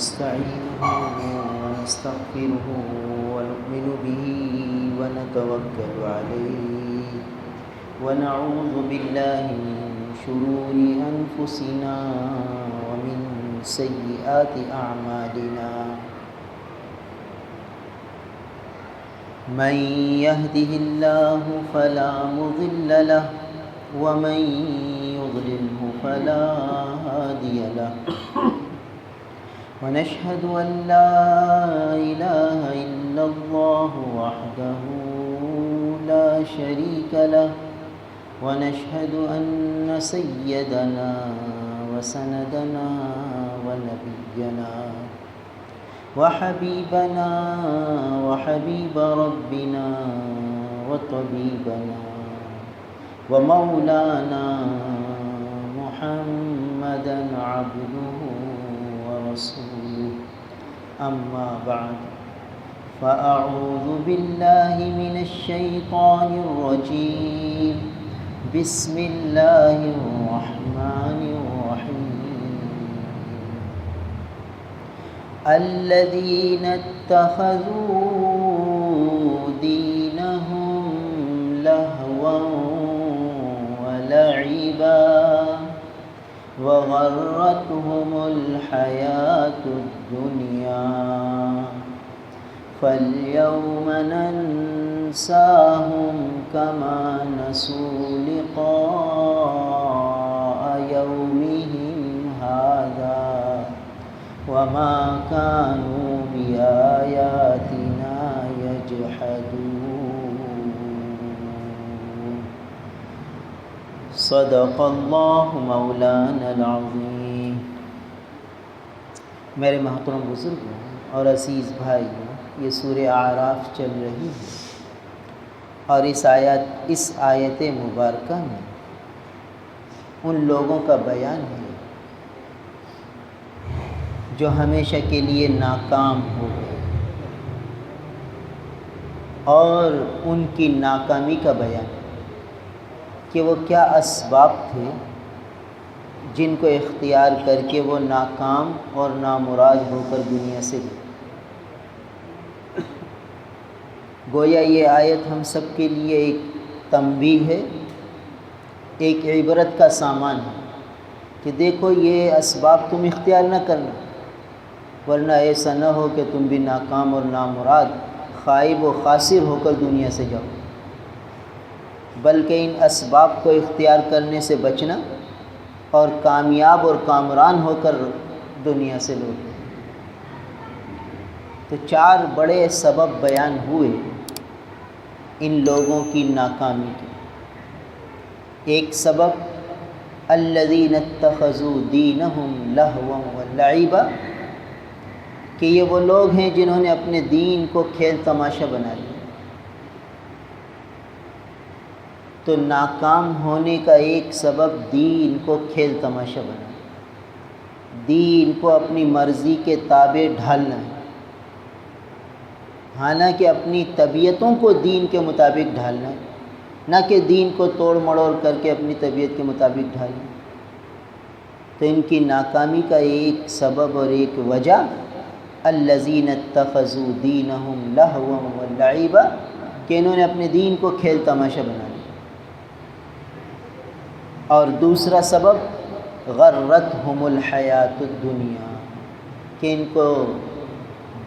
ونستعينه ونستغفره ونؤمن به ونتوكل عليه ونعوذ بالله من شرور أنفسنا ومن سيئات أعمالنا من يهده الله فلا مضل له ومن يضلله فلا هادي له ونشهد أن لا إله إلا الله وحده لا شريك له ونشهد أن سيدنا وسندنا ونبينا وحبيبنا وحبيب ربنا وطبيبنا ومولانا محمدا عبده ورسوله أما بعد فأعوذ بالله من الشيطان الرجيم بسم الله الرحمن الرحيم الذين اتخذوا دينهم لهوا ولعبا وغرتهم الحياة الدنيا فاليوم ننساهم كما نسوا لقاء يومهم هذا وما كانوا بآياتنا يجحدون صدق اللہ مولانا العظیم۔ میرے محترم بزرگوں اور عزیز بھائیوں، یہ سورہ اعراف چل رہی ہے اور اس آیت مبارکہ میں ان لوگوں کا بیان ہے جو ہمیشہ کے لیے ناکام ہو گئے، اور ان کی ناکامی کا بیان کہ وہ کیا اسباب تھے جن کو اختیار کر کے وہ ناکام اور نامراد ہو کر دنیا سے گئے۔ گویا یہ آیت ہم سب کے لیے ایک تنبیہ ہے، ایک عبرت کا سامان ہے کہ دیکھو یہ اسباب تم اختیار نہ کرنا، ورنہ ایسا نہ ہو کہ تم بھی ناکام اور نامراد، خائب و خاسر ہو کر دنیا سے جاؤ، بلکہ ان اسباب کو اختیار کرنے سے بچنا اور کامیاب اور کامران ہو کر دنیا سے لوٹنا۔ تو 4 بڑے سبب بیان ہوئے ان لوگوں کی ناکامی کے۔ ایک سبب الذین اتخذوا دینہم لہوا ولعبا، کہ یہ وہ لوگ ہیں جنہوں نے اپنے دین کو کھیل تماشا بنا لیا۔ تو ناکام ہونے کا ایک سبب دین کو کھیل تماشا بنا، دین کو اپنی مرضی کے تابع ڈھالنا ہے، حالانکہ اپنی طبیعتوں کو دین کے مطابق ڈھالنا ہے، نہ کہ دین کو توڑ مڑوڑ کر کے اپنی طبیعت کے مطابق ڈھالنا۔ تو ان کی ناکامی کا ایک سبب اور ایک وجہ الذین اتخذوا دینہم لہوا ولعبا، کہ انہوں نے اپنے دین کو کھیل تماشا بنا لیا۔ اور دوسرا سبب غرتہم الحیات الدنیا، کہ ان کو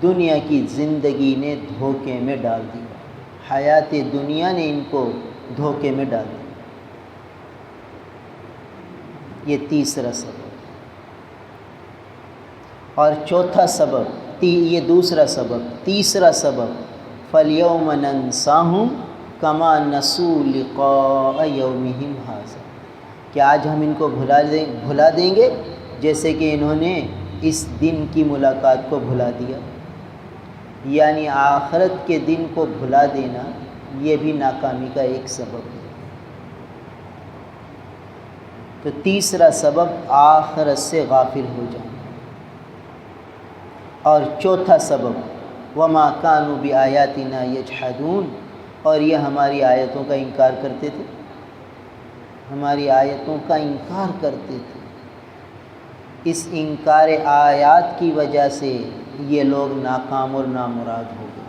دنیا کی زندگی نے دھوکے میں ڈال دیا، حیات دنیا نے ان کو دھوکے میں ڈال دیا۔ یہ تیسرا سبب۔ اور چوتھا سبب، یہ دوسرا سبب۔ تیسرا سبب فَالْيَوْمَ نَنْسَاهُمْ كَمَا نَسُوا لِقَاءَ يَوْمِهِمْ هَذَا، کہ آج ہم ان کو بھلا دیں گے جیسے کہ انہوں نے اس دن کی ملاقات کو بھلا دیا۔ یعنی آخرت کے دن کو بھلا دینا یہ بھی ناکامی کا ایک سبب ہے۔ تو تیسرا سبب آخرت سے غافل ہو جانا، اور چوتھا سبب وَمَا كَانُوا بِآيَاتِنَا يَجْحَدُونَ، اور یہ ہماری آیتوں کا انکار کرتے تھے، ہماری آیتوں کا انکار کرتے تھے۔ اس انکار آیات کی وجہ سے یہ لوگ ناکام اور نامراد ہو گئے۔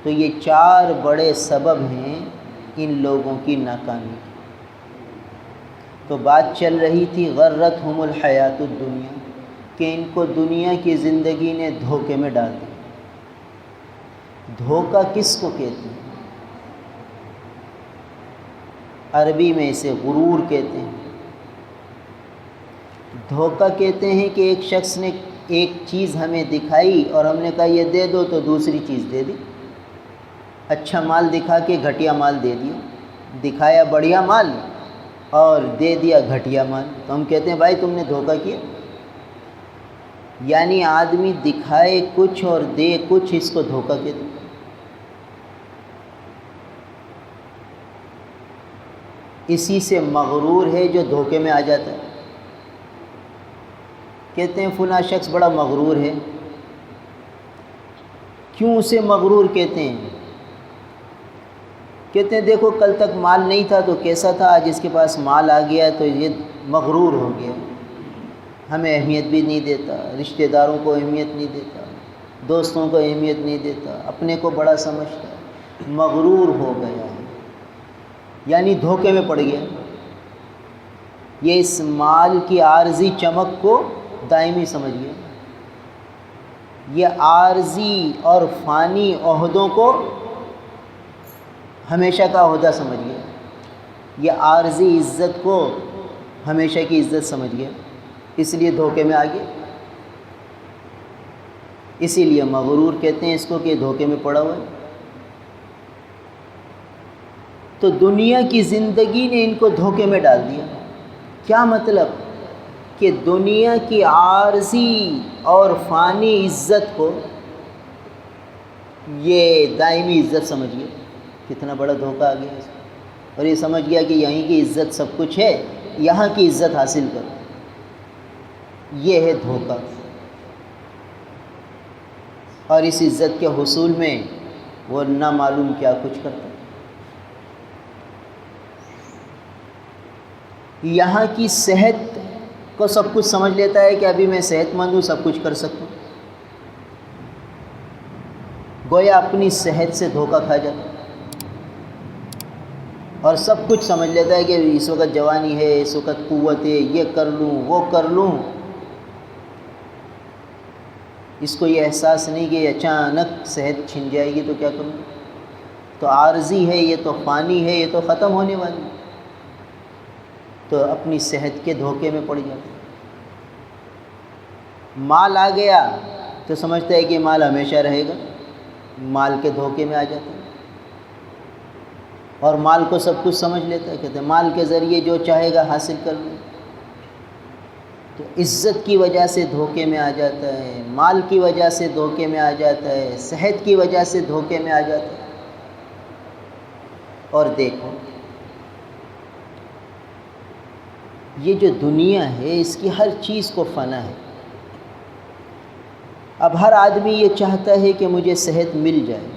تو یہ 4 بڑے سبب ہیں ان لوگوں کی ناکامی۔ تو بات چل رہی تھی غرتہم الحیات الدنیا، کہ ان کو دنیا کی زندگی نے دھوکے میں ڈال دیا۔ دھوکہ کس کو کہتے ہیں؟ عربی میں اسے غرور کہتے ہیں۔ دھوکہ کہتے ہیں کہ ایک شخص نے ایک چیز ہمیں دکھائی اور ہم نے کہا یہ دے دو تو دوسری چیز دے دی۔ اچھا مال دکھا کے گھٹیا مال دے دیا، دکھایا بڑھیا مال اور دے دیا گھٹیا مال، تو ہم کہتے ہیں بھائی تم نے دھوکہ کیا۔ یعنی آدمی دکھائے کچھ اور دے کچھ، اس کو دھوکہ کہتے ہیں۔ اسی سے مغرور ہے جو دھوکے میں آ جاتا ہے۔ کہتے ہیں فلاں شخص بڑا مغرور ہے۔ کیوں اسے مغرور کہتے ہیں؟ کہتے ہیں دیکھو کل تک مال نہیں تھا تو کیسا تھا، آج اس کے پاس مال آ گیا تو یہ مغرور ہو گیا، ہمیں اہمیت بھی نہیں دیتا، رشتہ داروں کو اہمیت نہیں دیتا، دوستوں کو اہمیت نہیں دیتا، اپنے کو بڑا سمجھتا ہے، مغرور ہو گیا ہے، یعنی دھوکے میں پڑ گیا۔ یہ اس مال کی عارضی چمک کو دائمی سمجھ گیا، یہ عارضی اور فانی عہدوں کو ہمیشہ کا عہدہ سمجھ گیا، یہ عارضی عزت کو ہمیشہ کی عزت سمجھ گیا، اس لیے دھوکے میں آ گیا۔ اسی لیے مغرور کہتے ہیں اس کو کہ دھوکے میں پڑا ہوا ہے۔ تو دنیا کی زندگی نے ان کو دھوکے میں ڈال دیا۔ کیا مطلب؟ کہ دنیا کی عارضی اور فانی عزت کو یہ دائمی عزت سمجھ گیا۔ کتنا بڑا دھوکہ آ گیا اس کو، اور یہ سمجھ گیا کہ یہیں کی عزت سب کچھ ہے، یہاں کی عزت حاصل کرو۔ یہ ہے دھوکہ، اور اس عزت کے حصول میں وہ نہ معلوم کیا کچھ کرتا۔ یہاں کی صحت کو سب کچھ سمجھ لیتا ہے کہ ابھی میں صحت مند ہوں، سب کچھ کر سکتا ہوں، گویا اپنی صحت سے دھوکہ کھا جاتا ہے، اور سب کچھ سمجھ لیتا ہے کہ اس وقت جوانی ہے، اس وقت قوت ہے، یہ کر لوں وہ کر لوں۔ اس کو یہ احساس نہیں کہ اچانک صحت چھن جائے گی تو کیا کروں، تو عارضی ہے، یہ تو فانی ہے، یہ تو ختم ہونے والی ہے، تو اپنی صحت کے دھوکے میں پڑ جاتا ہے۔ مال آ گیا تو سمجھتا ہے کہ مال ہمیشہ رہے گا، مال کے دھوکے میں آ جاتا ہے، اور مال کو سب کچھ سمجھ لیتا ہے، کہتے ہیں مال کے ذریعے جو چاہے گا حاصل کر لیں۔ تو عزت کی وجہ سے دھوکے میں آ جاتا ہے، مال کی وجہ سے دھوکے میں آ جاتا ہے، صحت کی وجہ سے دھوکے میں آ جاتا ہے۔ اور دیکھو یہ جو دنیا ہے اس کی ہر چیز کو فنا ہے۔ اب ہر آدمی یہ چاہتا ہے کہ مجھے صحت مل جائے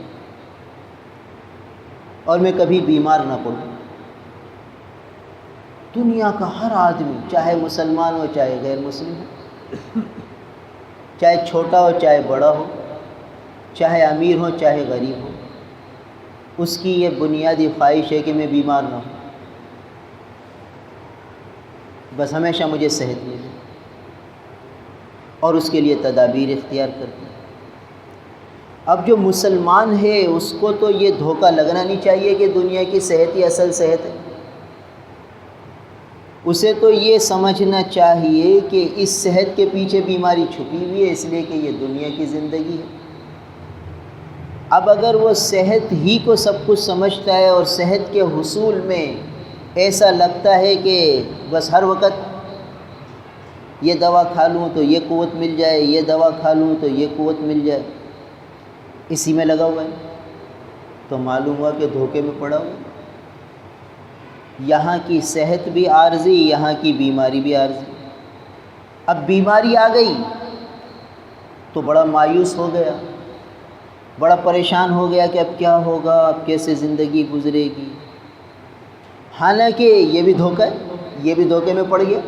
اور میں کبھی بیمار نہ پڑوں۔ دنیا کا ہر آدمی، چاہے مسلمان ہو چاہے غیر مسلم ہو، چاہے چھوٹا ہو چاہے بڑا ہو، چاہے امیر ہو چاہے غریب ہو، اس کی یہ بنیادی خواہش ہے کہ میں بیمار نہ ہوں، بس ہمیشہ مجھے صحت ملے، اور اس کے لیے تدابیر اختیار کرتے ہیں۔ اب جو مسلمان ہے اس کو تو یہ دھوکہ لگنا نہیں چاہیے کہ دنیا کی صحت ہی اصل صحت ہے، اسے تو یہ سمجھنا چاہیے کہ اس صحت کے پیچھے بیماری چھپی ہوئی ہے، اس لیے کہ یہ دنیا کی زندگی ہے۔ اب اگر وہ صحت ہی کو سب کچھ سمجھتا ہے اور صحت کے حصول میں ایسا لگتا ہے کہ بس ہر وقت یہ دوا کھا لوں تو یہ قوت مل جائے، یہ دوا کھا لوں تو یہ قوت مل جائے، اسی میں لگا ہوا ہے، تو معلوم ہوا کہ دھوکے میں پڑا ہوا ہے۔ یہاں کی صحت بھی عارضی، یہاں کی بیماری بھی عارضی۔ اب بیماری آ گئی تو بڑا مایوس ہو گیا، بڑا پریشان ہو گیا کہ اب کیا ہوگا، اب کیسے زندگی گزرے گی۔ حالانکہ یہ بھی دھوکہ ہے، یہ بھی دھوکے میں پڑ گیا۔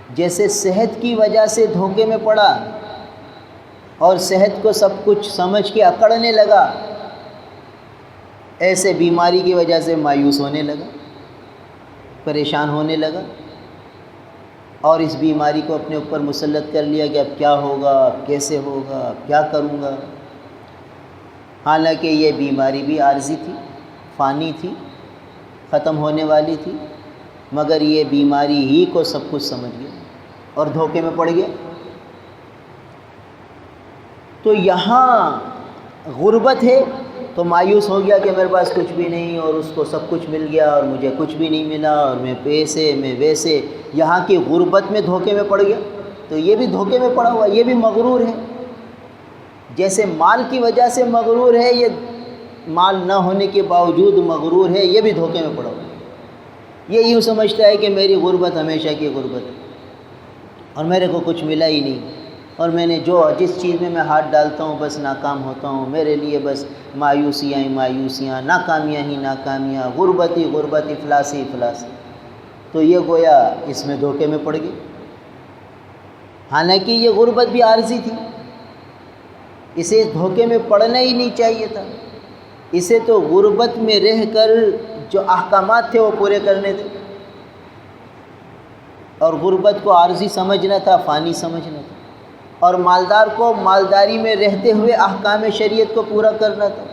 جیسے صحت کی وجہ سے دھوکے میں پڑا اور صحت کو سب کچھ سمجھ کے اکڑنے لگا، ایسے بیماری کی وجہ سے مایوس ہونے لگا، پریشان ہونے لگا، اور اس بیماری کو اپنے اوپر مسلط کر لیا کہ اب کیا ہوگا، اب کیسے ہوگا، اب کیا کروں گا۔ حالانکہ یہ بیماری بھی عارضی تھی، فانی تھی، ختم ہونے والی تھی، مگر یہ بیماری ہی کو سب کچھ سمجھ گیا اور دھوکے میں پڑ گیا۔ تو یہاں غربت ہے تو مایوس ہو گیا کہ میرے پاس کچھ بھی نہیں، اور اس کو سب کچھ مل گیا اور مجھے کچھ بھی نہیں ملا، اور میں پیسے میں ویسے، یہاں کی غربت میں دھوکے میں پڑ گیا۔ تو یہ بھی دھوکے میں پڑا ہوا، یہ بھی مغرور ہے۔ جیسے مال کی وجہ سے مغرور ہے، یہ مال نہ ہونے کے باوجود مغرور ہے، یہ بھی دھوکے میں پڑا ہوا ہے۔ یہ یوں سمجھتا ہے کہ میری غربت ہمیشہ کی غربت ہے اور میرے کو کچھ ملا ہی نہیں، اور میں نے جس چیز میں ہاتھ ڈالتا ہوں بس ناکام ہوتا ہوں، میرے لیے بس مایوسیاں ہی مایوسیاں، ناکامیاں ہی ناکامیاں، غربت ہی غربت، افلاس ہی افلاس۔ تو یہ گویا اس میں دھوکے میں پڑ گئی، حالانکہ یہ غربت بھی عارضی تھی، اسے دھوکے میں پڑنا ہی نہیں چاہیے تھا۔ اسے تو غربت میں رہ کر جو احکامات تھے وہ پورے کرنے تھے، اور غربت کو عارضی سمجھنا تھا، فانی سمجھنا تھا، اور مالدار کو مالداری میں رہتے ہوئے احکام شریعت کو پورا کرنا تھا،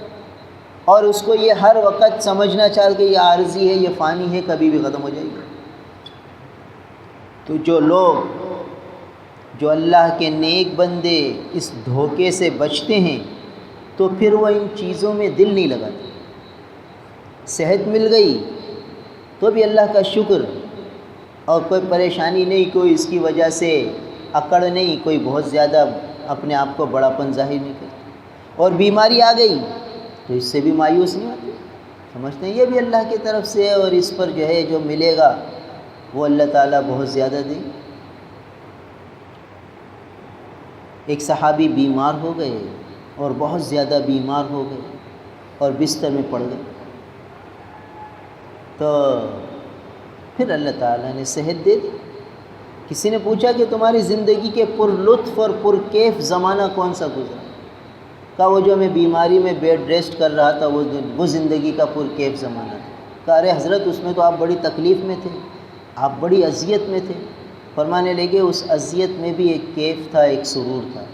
اور اس کو یہ ہر وقت سمجھنا چاہ کہ یہ عارضی ہے، یہ فانی ہے، کبھی بھی ختم ہو جائے گی۔ تو جو اللہ کے نیک بندے اس دھوکے سے بچتے ہیں تو پھر وہ ان چیزوں میں دل نہیں لگاتے۔ صحت مل گئی تو بھی اللہ کا شکر، اور کوئی پریشانی نہیں، کوئی اس کی وجہ سے اکڑ نہیں، کوئی بہت زیادہ اپنے آپ کو بڑاپن ظاہر نہیں کرتا، اور بیماری آ گئی تو اس سے بھی مایوس نہیں ہوتے، سمجھتے ہیں یہ بھی اللہ کی طرف سے ہے، اور اس پر جو ملے گا وہ اللہ تعالیٰ بہت زیادہ دے۔ ایک صحابی بیمار ہو گئے، اور بہت زیادہ بیمار ہو گئے اور بستر میں پڑ گئے، تو پھر اللہ تعالیٰ نے صحت دے دی۔ کسی نے پوچھا کہ تمہاری زندگی کے پر لطف اور پر کیف زمانہ کون سا گزرا؟ کہا وہ جو میں بیماری میں بیڈ ریسٹ کر رہا تھا وہ زندگی کا پر کیف زمانہ تھا۔ کہا ارے حضرت اس میں تو آپ بڑی تکلیف میں تھے، آپ بڑی اذیت میں تھے۔ فرمانے لگے اس اذیت میں بھی ایک کیف تھا، ایک سرور تھا،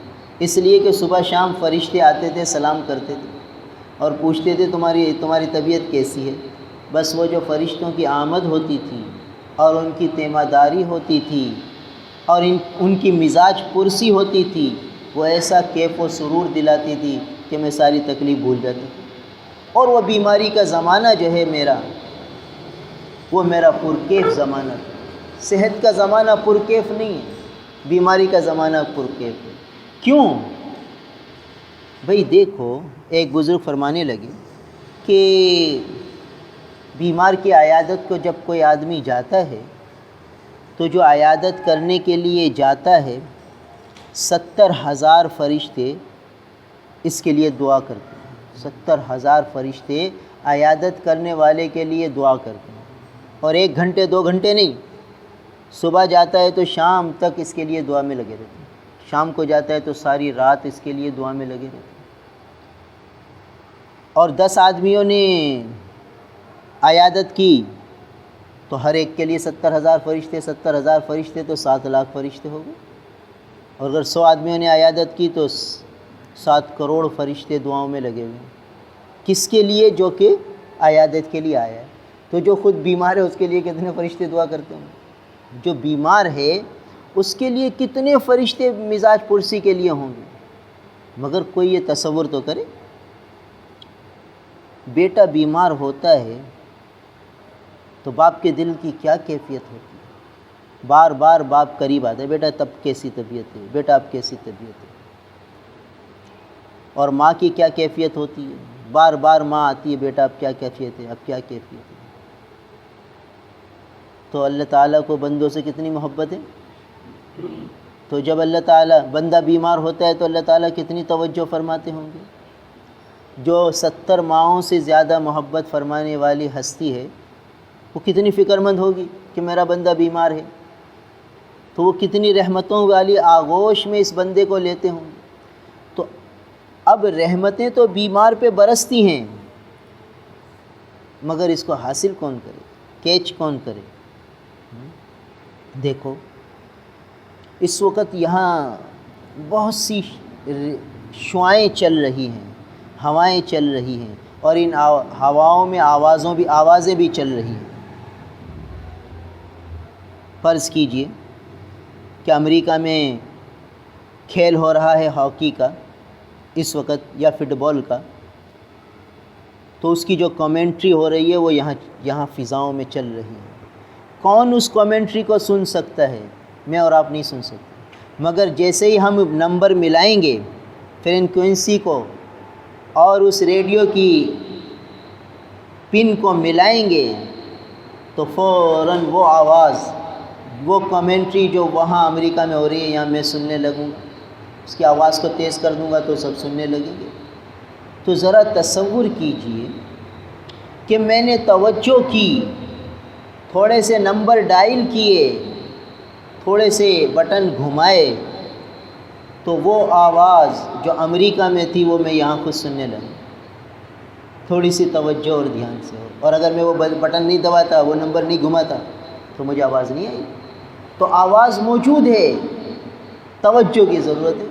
اس لیے کہ صبح شام فرشتے آتے تھے، سلام کرتے تھے اور پوچھتے تھے تمہاری طبیعت کیسی ہے۔ بس وہ جو فرشتوں کی آمد ہوتی تھی اور ان کی تیمارداری ہوتی تھی اور ان کی مزاج پرسی ہوتی تھی، وہ ایسا کیف و سرور دلاتی تھی کہ میں ساری تکلیف بھول جاتا تھی۔ اور وہ بیماری کا زمانہ جو ہے وہ میرا پرکیف زمانہ تھا۔ صحت کا زمانہ پرکیف نہیں ہے، بیماری کا زمانہ پرکیف ہے۔ کیوں؟ بھئی دیکھو، ایک بزرگ فرمانے لگے کہ بیمار کی عیادت کو جب کوئی آدمی جاتا ہے تو جو عیادت کرنے کے لیے جاتا ہے 70,000 فرشتے اس کے لیے دعا کرتے ہیں۔ 70,000 فرشتے عیادت کرنے والے کے لیے دعا کرتے ہیں، اور 1 گھنٹے 2 گھنٹے نہیں، صبح جاتا ہے تو شام تک اس کے لیے دعا میں لگے رہتے ہیں، شام کو جاتا ہے تو ساری رات اس کے لیے دعا میں لگے رہتے ہیں۔ اور 10 آدمیوں نے عیادت کی تو ہر ایک کے لیے 70,000 فرشتے، 70,000 فرشتے تو 7 لاکھ فرشتے ہو گئے، اور اگر 100 آدمیوں نے عیادت کی تو 7 کروڑ فرشتے دعاؤں میں لگے ہوئے ہیں۔ کس کے لیے؟ جو کہ عیادت کے لیے آیا ہے۔ تو جو خود بیمار ہے اس کے لیے کتنے فرشتے دعا کرتے ہیں؟ جو بیمار ہے اس کے لیے کتنے فرشتے مزاج پرسی کے لیے ہوں گے؟ مگر کوئی یہ تصور تو کرے، بیٹا بیمار ہوتا ہے تو باپ کے دل کی کیا کیفیت ہوتی ہے؟ بار بار باپ قریب آتا ہے، بیٹا تب کیسی طبیعت ہے، بیٹا اب کیسی طبیعت ہے۔ اور ماں کی کیا کیفیت ہوتی ہے؟ بار بار ماں آتی ہے، بیٹا اب کیا کیفیت ہے، اب کیا کیفیت ہے۔ تو اللہ تعالیٰ کو بندوں سے کتنی محبت ہے۔ تو جب اللہ تعالیٰ بندہ بیمار ہوتا ہے تو اللہ تعالیٰ کتنی توجہ فرماتے ہوں گے۔ جو 70 ماؤں سے زیادہ محبت فرمانے والی ہستی ہے وہ کتنی فکر مند ہوگی کہ میرا بندہ بیمار ہے۔ تو وہ کتنی رحمتوں والی آغوش میں اس بندے کو لیتے ہوں. تو اب رحمتیں تو بیمار پہ برستی ہیں، مگر اس کو حاصل کون کرے، کیچ کون کرے؟ دیکھو اس وقت یہاں بہت سی شعائیں چل رہی ہیں، ہوائیں چل رہی ہیں، اور ان ہواؤں میں آوازیں بھی چل رہی ہیں. فرض کیجئے کہ امریکہ میں کھیل ہو رہا ہے ہاکی کا اس وقت یا فٹ بال کا، تو اس کی جو کمنٹری ہو رہی ہے وہ یہاں فضاؤں میں چل رہی ہے. کون اس کمنٹری کو سن سکتا ہے؟ میں اور آپ نہیں سن سکتے. مگر جیسے ہی ہم نمبر ملائیں گے فریکوینسی کو اور اس ریڈیو کی پن کو ملائیں گے تو فوراً وہ آواز، وہ کمنٹری جو وہاں امریکہ میں ہو رہی ہے یہاں میں سننے لگوں گا. اس کی آواز کو تیز کر دوں گا تو سب سننے لگیں گے. تو ذرا تصور کیجئے کہ میں نے توجہ کی، تھوڑے سے نمبر ڈائل کیے، تھوڑے سے بٹن گھمائے، تو وہ آواز جو امریکہ میں تھی وہ میں یہاں خود سننے لگا. تھوڑی سی توجہ اور دھیان سے ہو. اور اگر میں وہ بٹن نہیں دباتا، وہ نمبر نہیں گھماتا تو مجھے آواز نہیں آئی. تو آواز موجود ہے، توجہ کی ضرورت ہے.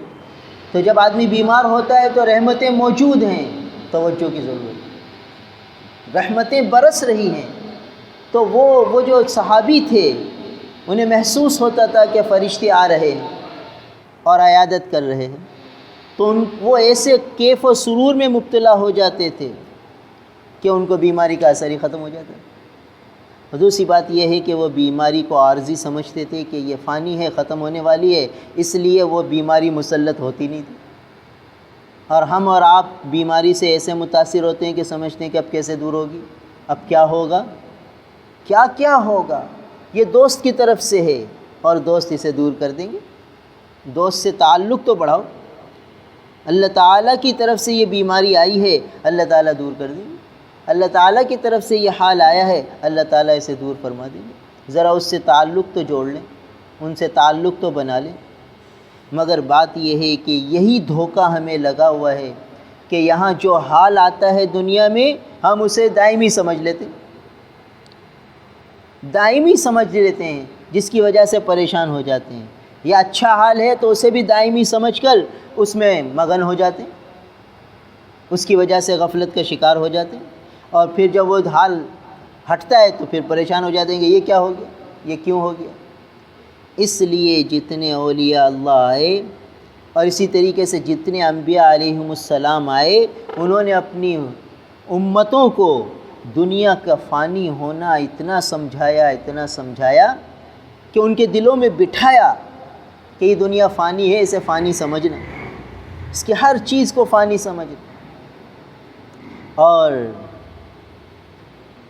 تو جب آدمی بیمار ہوتا ہے تو رحمتیں موجود ہیں، توجہ کی ضرورت ہے. رحمتیں برس رہی ہیں. تو وہ جو صحابی تھے انہیں محسوس ہوتا تھا کہ فرشتے آ رہے ہیں اور عیادت کر رہے ہیں. تو وہ ایسے کیف و سرور میں مبتلا ہو جاتے تھے کہ ان کو بیماری کا اثر ہی ختم ہو جاتا ہے. اور دوسری بات یہ ہے کہ وہ بیماری کو عارضی سمجھتے تھے کہ یہ فانی ہے، ختم ہونے والی ہے، اس لیے وہ بیماری مسلط ہوتی نہیں تھی. اور ہم اور آپ بیماری سے ایسے متاثر ہوتے ہیں کہ سمجھتے ہیں کہ اب کیسے دور ہوگی، اب کیا ہوگا، کیا ہوگا. یہ دوست کی طرف سے ہے اور دوست اسے دور کر دیں گے. دوست سے تعلق تو بڑھاؤ. اللہ تعالیٰ کی طرف سے یہ بیماری آئی ہے، اللہ تعالیٰ دور کر دیں گے. اللہ تعالیٰ کی طرف سے یہ حال آیا ہے، اللہ تعالیٰ اسے دور فرما دیں گے. ذرا اس سے تعلق تو جوڑ لیں، ان سے تعلق تو بنا لیں. مگر بات یہ ہے کہ یہی دھوکہ ہمیں لگا ہوا ہے کہ یہاں جو حال آتا ہے دنیا میں ہم اسے دائمی سمجھ لیتے ہیں، جس کی وجہ سے پریشان ہو جاتے ہیں. یا اچھا حال ہے تو اسے بھی دائمی سمجھ کر اس میں مگن ہو جاتے ہیں، اس کی وجہ سے غفلت کا شکار ہو جاتے ہیں. اور پھر جب وہ حال ہٹتا ہے تو پھر پریشان ہو جاتے ہیں کہ یہ کیا ہو گیا، یہ کیوں ہو گیا. اس لیے جتنے اولیاء اللہ آئے اور اسی طریقے سے جتنے انبیاء علیہم السلام آئے، انہوں نے اپنی امتوں کو دنیا کا فانی ہونا اتنا سمجھایا کہ ان کے دلوں میں بٹھایا کہ یہ دنیا فانی ہے، اسے فانی سمجھنا، اس کی ہر چیز کو فانی سمجھنا اور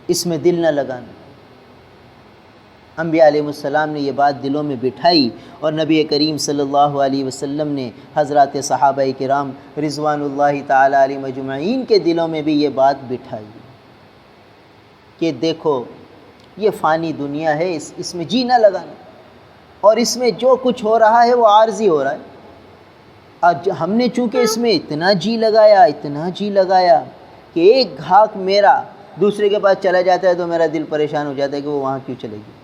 اس میں دل نہ لگانا. انبیاء علیہ السلام نے یہ بات دلوں میں بٹھائی اور نبی کریم صلی اللہ علیہ وسلم نے حضرات صحابہ کرام رضوان اللہ تعالی علیہم اجمعین کے دلوں میں بھی یہ بات بٹھائی کہ دیکھو یہ فانی دنیا ہے، اس میں جی نہ لگانا، اور اس میں جو کچھ ہو رہا ہے وہ عارضی ہو رہا ہے. اور ہم نے چونکہ اس میں اتنا جی لگایا کہ ایک گھاک میرا دوسرے کے پاس چلا جاتا ہے تو میرا دل پریشان ہو جاتا ہے کہ وہ وہاں کیوں چلے گی،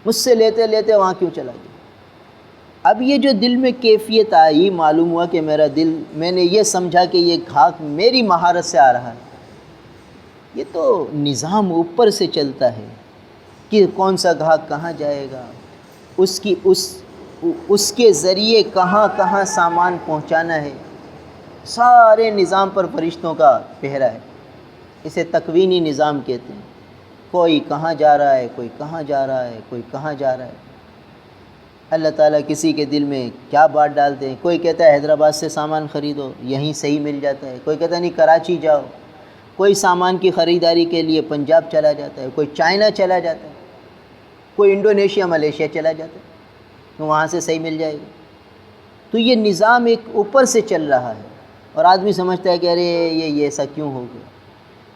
مجھ سے لیتے وہاں کیوں چلا گیا. اب یہ جو دل میں کیفیت آئی، معلوم ہوا کہ میرا دل، میں نے یہ سمجھا کہ یہ گھاک میری مہارت سے آ رہا ہے. یہ تو نظام اوپر سے چلتا ہے کہ کون سا گھاک کہاں جائے گا، اس کے ذریعے کہاں سامان پہنچانا ہے. سارے نظام پر فرشتوں کا پہرا ہے. اسے تکوینی نظام کہتے ہیں. کوئی کہاں جا رہا ہے، کوئی کہاں جا رہا ہے. اللہ تعالیٰ کسی کے دل میں کیا بات ڈالتے ہیں. کوئی کہتا ہے حیدرآباد سے سامان خریدو، یہیں صحیح مل جاتا ہے. کوئی کہتا ہے نہیں کراچی جاؤ. کوئی سامان کی خریداری کے لیے پنجاب چلا جاتا ہے، کوئی چائنا چلا جاتا ہے، کوئی انڈونیشیا ملیشیا چلا جاتا ہے، تو وہاں سے صحیح مل جائے گا. تو یہ نظام ایک اوپر سے چل رہا ہے اور آدمی سمجھتا ہے کہ ارے یہ ایسا کیوں ہو گیا.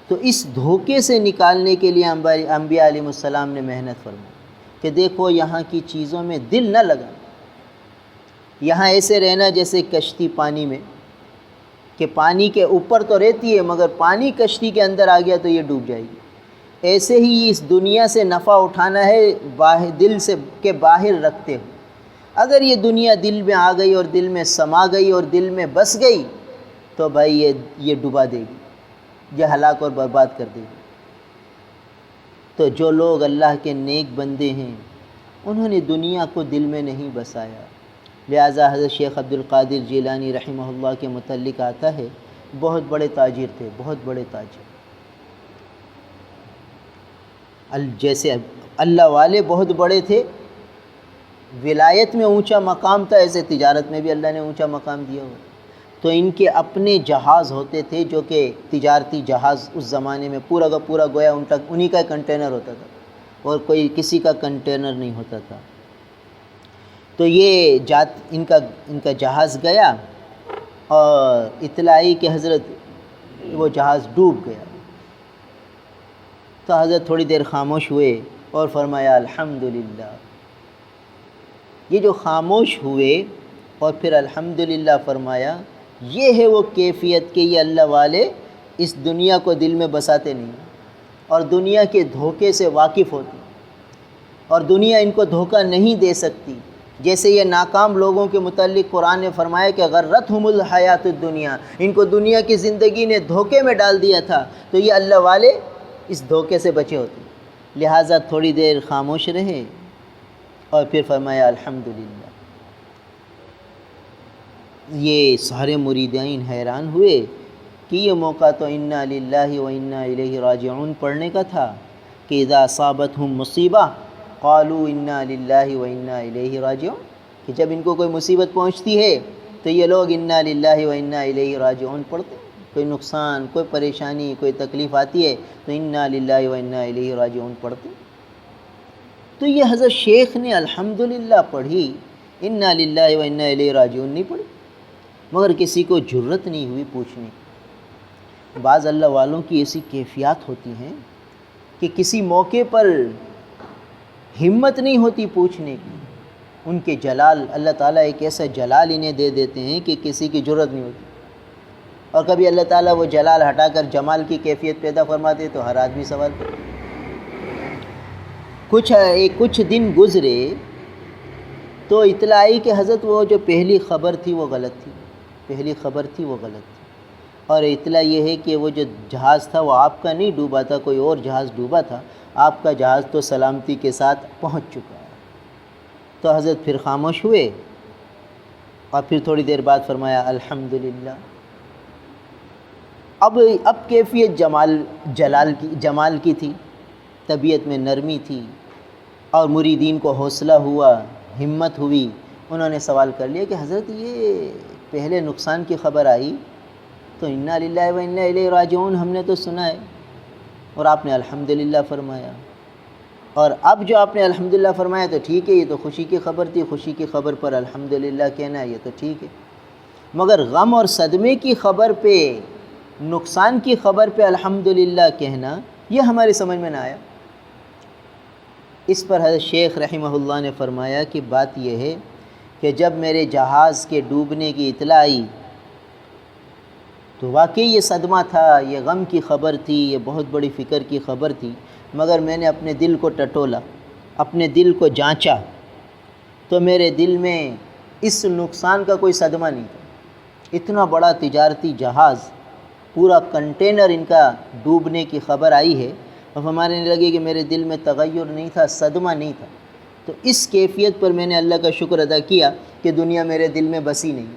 تو اس دھوکے سے نکالنے کے لیے انبیاء علیہ السلام نے محنت فرمائی کہ دیکھو یہاں کی چیزوں میں دل نہ لگا، یہاں ایسے رہنا جیسے کشتی پانی میں، کہ پانی کے اوپر تو رہتی ہے مگر پانی کشتی کے اندر آ گیا تو یہ ڈوب جائے گی۔ ایسے ہی اس دنیا سے نفع اٹھانا ہے دل سے کے باہر رکھتے ہو۔ اگر یہ دنیا دل میں آ گئی اور دل میں سما گئی اور دل میں بس گئی تو بھائی یہ ڈبا دے گی، یہ ہلاک اور برباد کر دے گی۔ تو جو لوگ اللہ کے نیک بندے ہیں انہوں نے دنیا کو دل میں نہیں بسایا۔ لہٰذا حضرت شیخ عبد القادر جیلانی رحمہ اللہ کے متعلق آتا ہے، بہت بڑے تاجر تھے، بہت بڑے تاجر، جیسے اللہ والے بہت بڑے تھے، ولایت میں اونچا مقام تھا، ایسے تجارت میں بھی اللہ نے اونچا مقام دیا ہوا۔ تو ان کے اپنے جہاز ہوتے تھے جو کہ تجارتی جہاز اس زمانے میں پورا کا پورا گویا انہی کا کنٹینر ہوتا تھا اور کوئی کسی کا کنٹینر نہیں ہوتا تھا۔ تو یہ ان کا جہاز گیا اور اطلاع آئی کہ حضرت وہ جہاز ڈوب گیا۔ تو حضرت تھوڑی دیر خاموش ہوئے اور فرمایا الحمدللہ۔ یہ جو خاموش ہوئے اور پھر الحمدللہ فرمایا، یہ ہے وہ کیفیت کہ یہ اللہ والے اس دنیا کو دل میں بساتے نہیں اور دنیا کے دھوکے سے واقف ہوتے اور دنیا ان کو دھوکہ نہیں دے سکتی۔ جیسے یہ ناکام لوگوں کے متعلق قرآن نے فرمایا کہ غرتہم الحیات الدنیا، ان کو دنیا کی زندگی نے دھوکے میں ڈال دیا تھا، تو یہ اللہ والے اس دھوکے سے بچے ہوتے، لہٰذا تھوڑی دیر خاموش رہے اور پھر فرمایا الحمدللہ۔ یہ سارے مریدین حیران ہوئے کہ یہ موقع تو انا للہ و انا الیہ راجعون پڑھنے کا تھا کہ اذا اصابتہم مصیبہ قالوا انا للہ و انا الیہ راجعون، کہ جب ان کو کوئی مصیبت پہنچتی ہے تو یہ لوگ انا للہ و انا الیہ راجعون پڑھتے ہیں۔ کوئی نقصان، کوئی پریشانی، کوئی تکلیف آتی ہے تو انا للہ و انا الیہ راجعون پڑھتے ہیں۔ تو یہ حضرت شیخ نے الحمدللہ پڑھی، انا للہ و انا الیہ راجعون نہیں پڑھی، مگر کسی کو جرت نہیں ہوئی پوچھنے کی۔ بعض اللہ والوں کی ایسی کیفیات ہوتی ہیں کہ کسی موقع پر ہمت نہیں ہوتی پوچھنے کی، ان کے جلال، اللہ تعالیٰ ایک ایسا جلال انہیں دے دیتے ہیں کہ کسی کی جرت نہیں ہوتی، اور کبھی اللہ تعالیٰ وہ جلال ہٹا کر جمال کی کیفیت پیدا فرماتے تو ہر آدمی سوال کرے۔ کچھ دن گزرے تو اطلاع آئی کہ حضرت وہ جو پہلی خبر تھی وہ غلط تھی، اور اطلاع یہ ہے کہ وہ جو جہاز تھا وہ آپ کا نہیں ڈوبا تھا، کوئی اور جہاز ڈوبا تھا، آپ کا جہاز تو سلامتی کے ساتھ پہنچ چکا ہے۔ تو حضرت پھر خاموش ہوئے اور پھر تھوڑی دیر بعد فرمایا الحمدللہ۔ اب کیفیت جمال کی تھی، طبیعت میں نرمی تھی، اور مریدین کو حوصلہ ہوا، ہمت ہوئی، انہوں نے سوال کر لیا کہ حضرت یہ پہلے نقصان کی خبر آئی تو انا للہ و انا الیہ راجعون ہم نے تو سنا ہے، اور آپ نے الحمدللہ فرمایا، اور اب جو آپ نے الحمدللہ فرمایا تو ٹھیک ہے، یہ تو خوشی کی خبر تھی، خوشی کی خبر پر الحمدللہ کہنا یہ تو ٹھیک ہے، مگر غم اور صدمے کی خبر پہ، نقصان کی خبر پہ الحمدللہ کہنا یہ ہماری سمجھ میں نہ آیا۔ اس پر حضرت شیخ رحمہ اللہ نے فرمایا کہ بات یہ ہے کہ جب میرے جہاز کے ڈوبنے کی اطلاع آئی تو واقعی یہ صدمہ تھا، یہ غم کی خبر تھی، یہ بہت بڑی فکر کی خبر تھی، مگر میں نے اپنے دل کو ٹٹولا، اپنے دل کو جانچا تو میرے دل میں اس نقصان کا کوئی صدمہ نہیں تھا۔ اتنا بڑا تجارتی جہاز، پورا کنٹینر ان کا ڈوبنے کی خبر آئی ہے، اب ہمارے لگے کہ میرے دل میں تغیر نہیں تھا، صدمہ نہیں تھا۔ تو اس کیفیت پر میں نے اللہ کا شکر ادا کیا کہ دنیا میرے دل میں بسی نہیں،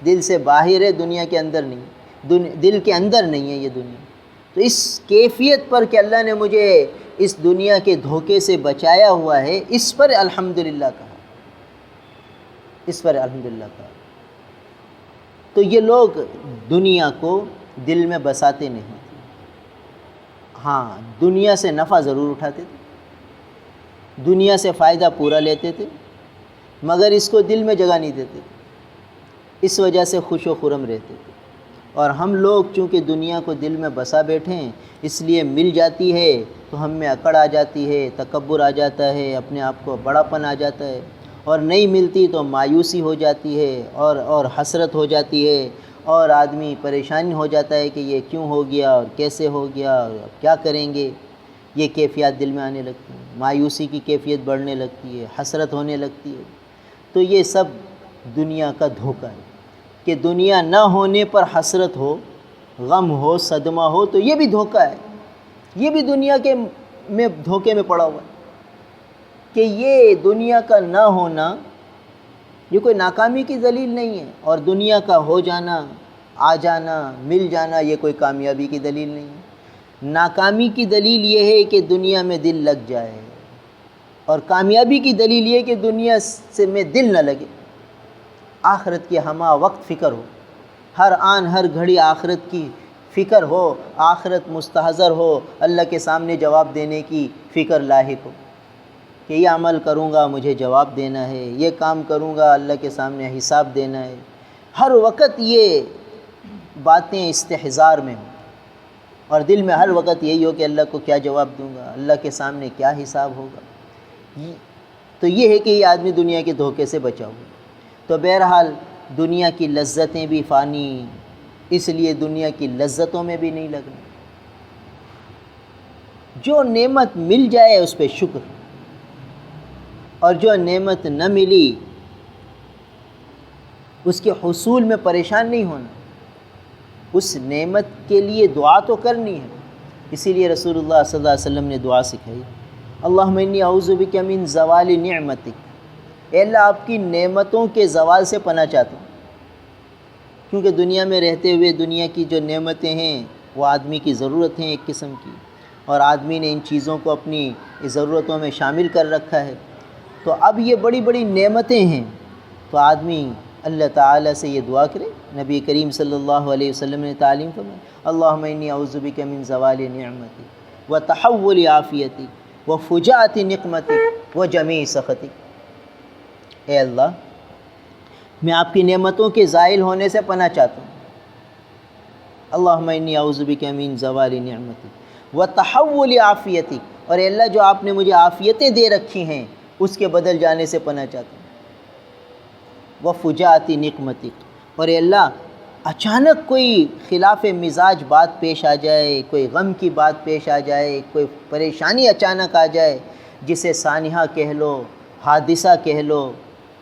دل سے باہر ہے، دنیا کے اندر نہیں، دل کے اندر نہیں ہے یہ دنیا۔ تو اس کیفیت پر کہ اللہ نے مجھے اس دنیا کے دھوکے سے بچایا ہوا ہے، اس پر الحمدللہ کہا، اس پر الحمدللہ کہا۔ تو یہ لوگ دنیا کو دل میں بساتے نہیں تھے، ہاں دنیا سے نفع ضرور اٹھاتے تھے، دنیا سے فائدہ پورا لیتے تھے، مگر اس کو دل میں جگہ نہیں دیتے تھے، اس وجہ سے خوش و خرم رہتے تھے۔ اور ہم لوگ چونکہ دنیا کو دل میں بسا بیٹھے ہیں، اس لیے مل جاتی ہے تو ہم میں اکڑ آ جاتی ہے، تکبر آ جاتا ہے، اپنے آپ کو بڑا پن آ جاتا ہے، اور نہیں ملتی تو مایوسی ہو جاتی ہے اور حسرت ہو جاتی ہے، اور آدمی پریشان ہو جاتا ہے کہ یہ کیوں ہو گیا اور کیسے ہو گیا اور اب کیا کریں گے۔ یہ کیفیات دل میں آنے لگتی ہیں، مایوسی کی کیفیت بڑھنے لگتی ہے، حسرت ہونے لگتی ہے۔ تو یہ سب دنیا کا دھوکہ ہے کہ دنیا نہ ہونے پر حسرت ہو، غم ہو، صدمہ ہو، تو یہ بھی دھوکہ ہے۔ یہ بھی دنیا کے میں دھوکے میں پڑا ہوا ہے کہ یہ دنیا کا نہ ہونا یہ کوئی ناکامی کی دلیل نہیں ہے، اور دنیا کا ہو جانا، آ جانا، مل جانا یہ کوئی کامیابی کی دلیل نہیں ہے۔ ناکامی کی دلیل یہ ہے کہ دنیا میں دل لگ جائے، اور کامیابی کی دلیل یہ کہ دنیا سے میں دل نہ لگے، آخرت کی ہمہ وقت فکر ہو، ہر آن ہر گھڑی آخرت کی فکر ہو، آخرت مستحضر ہو، اللہ کے سامنے جواب دینے کی فکر لاحق ہو کہ یہ عمل کروں گا مجھے جواب دینا ہے، یہ کام کروں گا اللہ کے سامنے حساب دینا ہے۔ ہر وقت یہ باتیں استحضار میں ہوں، اور دل میں ہر وقت یہی ہو کہ اللہ کو کیا جواب دوں گا، اللہ کے سامنے کیا حساب ہوگا۔ تو یہ ہے کہ یہ آدمی دنیا کے دھوکے سے بچا ہوا۔ تو بہرحال دنیا کی لذتیں بھی فانی، اس لیے دنیا کی لذتوں میں بھی نہیں لگنا۔ جو نعمت مل جائے اس پہ شکر، اور جو نعمت نہ ملی اس کے حصول میں پریشان نہیں ہونا، اس نعمت کے لیے دعا تو کرنی ہے۔ اسی لیے رسول اللہ صلی اللہ علیہ وسلم نے دعا سکھائی، اللہم انی اعوذ بک من زوال نعمتک، اے اللہ آپ کی نعمتوں کے زوال سے پناہ چاہتا ہوں، کیونکہ دنیا میں رہتے ہوئے دنیا کی جو نعمتیں ہیں وہ آدمی کی ضرورت ہیں ایک قسم کی، اور آدمی نے ان چیزوں کو اپنی ضرورتوں میں شامل کر رکھا ہے۔ تو اب یہ بڑی بڑی نعمتیں ہیں، تو آدمی اللہ تعالیٰ سے یہ دعا کرے۔ نبی کریم صلی اللہ علیہ وسلم نے تعلیم فرمائی، اللہم انی اعوذ بک من زوال نعمتک وتحول عافیتک وفجاءۃ نقمتک وجمیع سخطک، اے اللہ میں آپ کی نعمتوں کے زائل ہونے سے پناہ چاہتا ہوں، اللہم انی اعوذ بک من زوال نعمتک وتحول عافیتک، اور اے اللہ جو آپ نے مجھے عافیتیں دے رکھی ہیں اس کے بدل جانے سے پناہ چاہتا ہوں، وفجاءۃ نقمتک، اور اے اللہ اچانک کوئی خلاف مزاج بات پیش آ جائے، کوئی غم کی بات پیش آ جائے، کوئی پریشانی اچانک آ جائے، جسے سانحہ کہہ لو، حادثہ کہہ لو،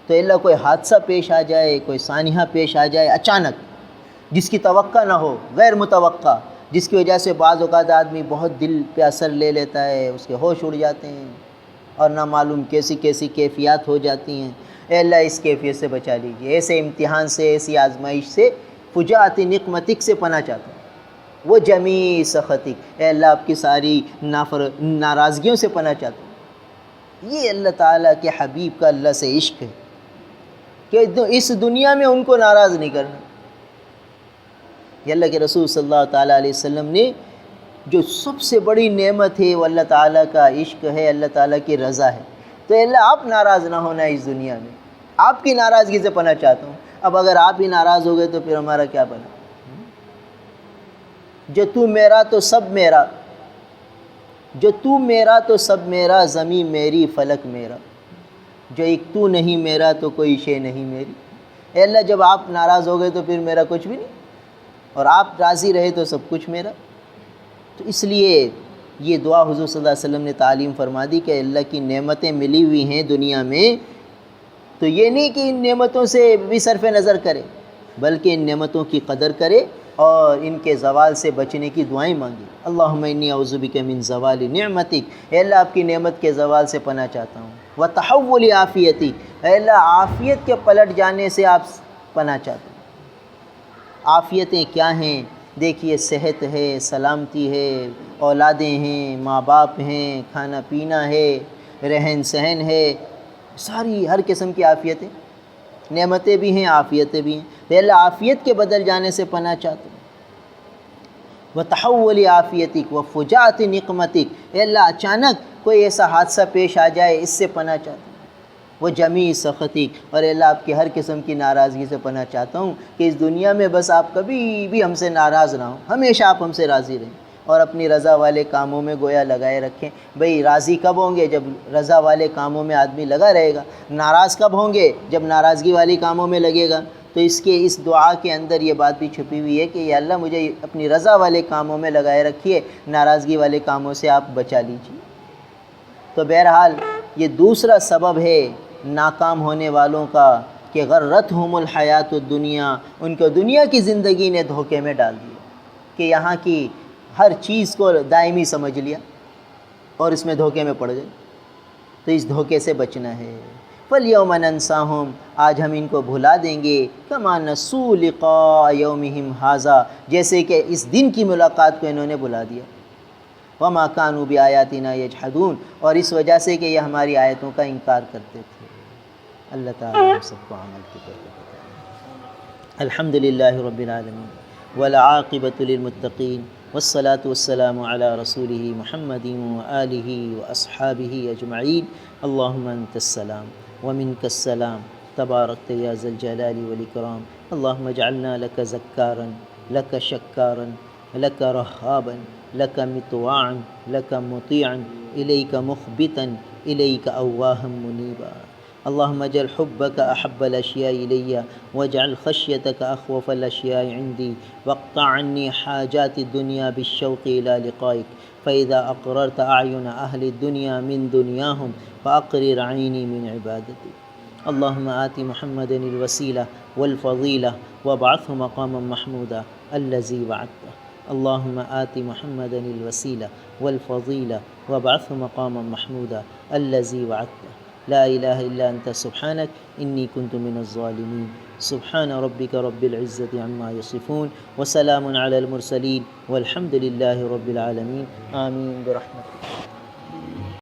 تو اے اللہ کوئی حادثہ پیش آ جائے، کوئی سانحہ پیش آ جائے اچانک، جس کی توقع نہ ہو، غیر متوقع، جس کی وجہ سے بعض اوقات آدمی بہت دل پہ اثر لے لیتا ہے، اس کے ہوش اڑ جاتے ہیں اور نہ معلوم کیسی کیسی کیفیات ہو جاتی ہیں۔ اے اللہ اس کیفیت سے بچا لیجیے، ایسے امتحان سے، ایسی آزمائش سے، فجاءۃ نقمتک سے پناہ چاہتا ہوں، وہ جمیع سخطک، اے اللہ آپ کی ساری ناراضگیوں سے پناہ چاہتا ہوں۔ یہ اللہ تعالیٰ کے حبیب کا اللہ سے عشق ہے کہ اس دنیا میں ان کو ناراض نہیں کرنا۔ یہ اللہ کے رسول صلی اللہ تعالیٰ علیہ وسلم نے جو سب سے بڑی نعمت ہے وہ اللہ تعالیٰ کا عشق ہے، اللہ تعالیٰ کی رضا ہے۔ تو اے اللہ آپ ناراض نہ ہونا اس دنیا میں، آپ کی ناراضگی سے پناہ چاہتا ہوں۔ اب اگر آپ ہی ناراض ہو گئے تو پھر ہمارا کیا بنا؟ جو تو میرا تو سب میرا، جو تو میرا تو سب میرا، زمین میری فلک میرا، جو ایک تو نہیں میرا تو کوئی شے نہیں میری۔ اے اللہ جب آپ ناراض ہو گئے تو پھر میرا کچھ بھی نہیں، اور آپ راضی رہے تو سب کچھ میرا۔ تو اس لیے یہ دعا حضور صلی اللہ علیہ وسلم نے تعلیم فرما دی کہ اللہ کی نعمتیں ملی ہوئی ہیں دنیا میں، تو یہ نہیں کہ ان نعمتوں سے بھی صرف نظر کرے، بلکہ ان نعمتوں کی قدر کرے اور ان کے زوال سے بچنے کی دعائیں مانگے۔ اللہم انی اعوذ بک من زوال نعمتک، اے اللہ آپ کی نعمت کے زوال سے پناہ چاہتا ہوں، وتحول عافیتک، اے اللہ عافیت کے پلٹ جانے سے آپ پناہ چاہتا ہوں۔ عافیتیں کیا ہیں؟ دیکھیے صحت ہے، سلامتی ہے، اولادیں ہیں، ماں باپ ہیں، کھانا پینا ہے، رہن سہن ہے، ساری ہر قسم کی عافیتیں، نعمتیں بھی ہیں، عافیتیں بھی ہیں۔ تو اللہ عافیت کے بدل جانے سے پناہ چاہتا ہوں۔ وتحول عافیتک وفجاءۃ نقمتک، اے اللہ اچانک کوئی ایسا حادثہ پیش آ جائے اس سے پناہ چاہتا ہوں۔ وہ جمی سخطک، اور اللہ آپ کی ہر قسم کی ناراضگی سے پناہ چاہتا ہوں کہ اس دنیا میں بس آپ کبھی بھی ہم سے ناراض نہ ہوں، ہمیشہ آپ ہم سے راضی رہیں اور اپنی رضا والے کاموں میں گویا لگائے رکھیں۔ بھئی راضی کب ہوں گے؟ جب رضا والے کاموں میں آدمی لگا رہے گا۔ ناراض کب ہوں گے؟ جب ناراضگی والی کاموں میں لگے گا۔ تو اس دعا کے اندر یہ بات بھی چھپی ہوئی ہے کہ یا اللہ مجھے اپنی رضا والے کاموں میں لگائے رکھیے، ناراضگی والے کاموں سے آپ بچا لیجیے۔ تو بہرحال یہ دوسرا سبب ہے ناکام ہونے والوں کا کہ غرتہم الحیات الدنیا، ان کو دنیا کی زندگی نے دھوکے میں ڈال دیا کہ یہاں کی ہر چیز کو دائمی سمجھ لیا اور اس میں دھوکے میں پڑ گئے۔ تو اس دھوکے سے بچنا ہے۔ فَالْيَوْمَ نَنْسَاهُمْ، آج ہم ان کو بھلا دیں گے، كَمَا نَسُوا لِقَاءَ يَوْمِهِمْ هَذَا، جیسے کہ اس دن کی ملاقات کو انہوں نے بھلا دیا۔ وَمَا كَانُوا بِآيَاتِنَا يَجْحَدُونَ، اور اس وجہ سے کہ یہ ہماری آیتوں کا انکار کرتے تھے۔ اللہ تعالی ہم سب کو عمل کی توفیق عطا فرمائے۔ الحمدللہ رب العالمین والعاقبۃ للمتقین والصلاة والسلام علی رسولہ محمد وآلہ واصحابہ اجمعین۔ اللہم انت السلام ومنک السلام تبارکت یا ذا الجلال والاکرام۔ اللہم اجعلنا لک ذکارا لک شکارا لک رہابا لک مطواعا لک مطیعا الیک مخبتا الیک اواہا منیبا۔ اللہم اجعل حبک احب الاشیاء الی واجعل خشیتک اخوف الاشیاء عندی واقطع عنی حاجات الدنیا بالشوق الى لقائک فاذا اقررت اعین اہل الدنیا من دنیاہم فاقرر عینی من عبادتک۔ اللہم آت محمد الوسیلہ والفضیلہ وابعثہ مقاما محمودا الذی وعدتہ۔ اللہم آت محمد الوسیلہ والفضیلہ وابعثہ مقاما محمودا الذی وعدتہ۔ لا الہ الا انت سبحانک انی کنت من الظالمین۔ سبحان ربک رب العزت عما یصفون وسلام علی المرسلین والحمد للہ رب العالمین۔ آمین برحمتک۔